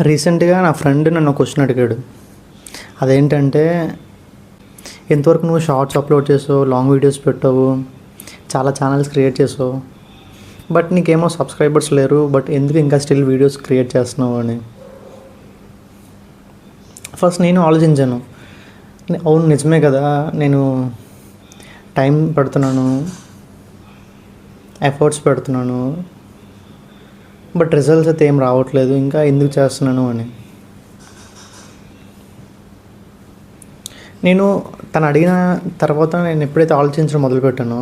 రీసెంట్గా నా ఫ్రెండ్ నన్ను ఒక క్వశ్చన్ అడిగాడు. అదేంటంటే, ఎంతవరకు నువ్వు షార్ట్స్ అప్లోడ్ చేసావు, లాంగ్ వీడియోస్ పెట్టావు, చాలా ఛానల్స్ క్రియేట్ చేసావు, బట్ నీకేమో సబ్స్క్రైబర్స్ లేరు, బట్ ఎందుకు ఇంకా స్టిల్ వీడియోస్ క్రియేట్ చేస్తున్నావు అని. ఫస్ట్ నేను ఆలోచించాను, అవును నిజమే కదా, నేను టైం పెడుతున్నాను, ఎఫర్ట్స్ పెడుతున్నాను, బట్ రిజల్ట్స్ అయితే ఏం రావట్లేదు, ఇంకా ఎందుకు చేస్తున్నాను అని. నేను తను అడిగిన తర్వాత నేను ఎప్పుడైతే ఆలోచించడం మొదలుపెట్టానో,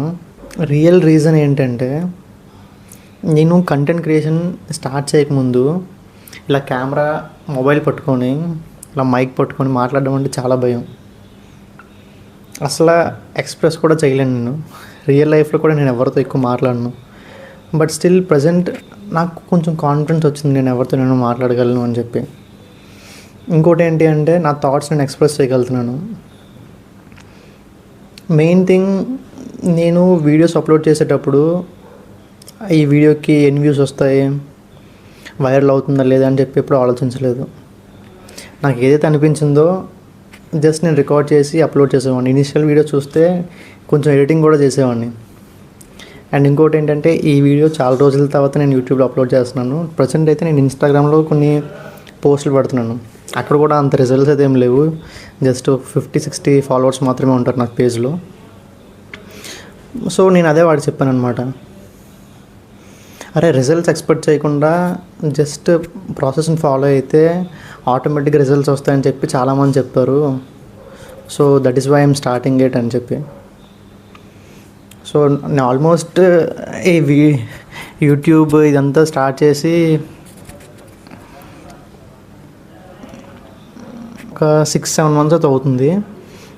రియల్ రీజన్ ఏంటంటే, నేను కంటెంట్ క్రియేషన్ స్టార్ట్ చేయకముందు ఇలా కెమెరా, మొబైల్ పట్టుకొని, ఇలా మైక్ పట్టుకొని మాట్లాడడం అంటే చాలా భయం. అసలు ఎక్స్ప్రెస్ కూడా చేయలేను నేను. రియల్ లైఫ్లో కూడా నేను ఎవరితో ఎక్కువ మాట్లాడను. బట్ స్టిల్ ప్రజెంట్ నాకు కొంచెం కాన్ఫిడెన్స్ వచ్చింది, నేను ఎవరితో నేను మాట్లాడగలను అని చెప్పి. ఇంకోటి ఏంటి అంటే, నా థాట్స్ నేను ఎక్స్ప్రెస్ చేయగలుగుతున్నాను. మెయిన్ థింగ్, నేను వీడియోస్ అప్లోడ్ చేసేటప్పుడు ఈ వీడియోకి ఎన్ని వ్యూస్ వస్తాయి, వైరల్ అవుతుందా లేదా అని చెప్పి ఎప్పుడు ఆలోచించలేదు. నాకు ఏదైతే అనిపించిందో జస్ట్ నేను రికార్డ్ చేసి అప్లోడ్ చేసేవాడిని. ఇనిషియల్ వీడియో చూస్తే కొంచెం ఎడిటింగ్ కూడా చేసేవాడిని. అండ్ ఇంకోటి ఏంటంటే, ఈ వీడియో చాలా రోజుల తర్వాత నేను యూట్యూబ్లో అప్లోడ్ చేస్తున్నాను. ప్రజెంట్ అయితే నేను ఇన్స్టాగ్రామ్లో కొన్ని పోస్టులు పెడుతున్నాను. అక్కడ కూడా అంత రిజల్ట్స్ అయితే ఏం లేవు. జస్ట్ 50-60 ఫాలోవర్స్ మాత్రమే ఉంటారు నాకు పేజ్లో. సో నేను అదే వాడికి చెప్పాను అనమాట, అరే రిజల్ట్స్ ఎక్స్పెక్ట్ చేయకుండా జస్ట్ ప్రాసెస్ని ఫాలో అయితే ఆటోమేటిక్గా రిజల్ట్స్ వస్తాయని చెప్పి చాలామంది చెప్పారు. So that is why I'm starting it అని చెప్పి. సో నేను ఆల్మోస్ట్ ఈ యూట్యూబ్ ఇదంతా స్టార్ట్ చేసి ఒక 6-7 మంత్స్ అయితే అవుతుంది.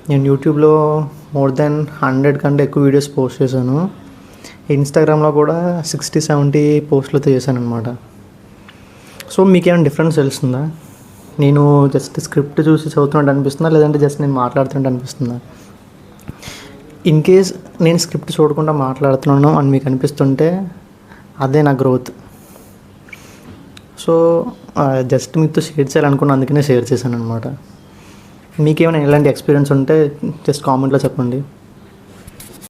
నేను యూట్యూబ్లో మోర్ దెన్ 100 కంటే ఎక్కువ వీడియోస్ పోస్ట్ చేశాను. ఇన్స్టాగ్రామ్లో కూడా 60-70 పోస్టులు అయితే చేశాను అనమాట. సో మీకేమైనా డిఫరెన్స్ తెలుస్తుందా? నేను జస్ట్ స్క్రిప్ట్ చూసి చదువుతున్నట్టు అనిపిస్తుందా, లేదంటే జస్ట్ నేను మాట్లాడుతున్నట్టు అనిపిస్తుందా? ఇన్ కేస్ నేను స్క్రిప్ట్ చూడకుండా మాట్లాడుతున్నాను అని మీకు అనిపిస్తుంటే అదే నా గ్రోత్. సో జస్ట్ మీతో షేర్ చేయాలనుకున్నా, అందుకనే షేర్ చేశాను అనమాట. మీకేమైనా ఇలాంటి ఎక్స్పీరియన్స్ ఉంటే జస్ట్ కామెంట్లో చెప్పండి.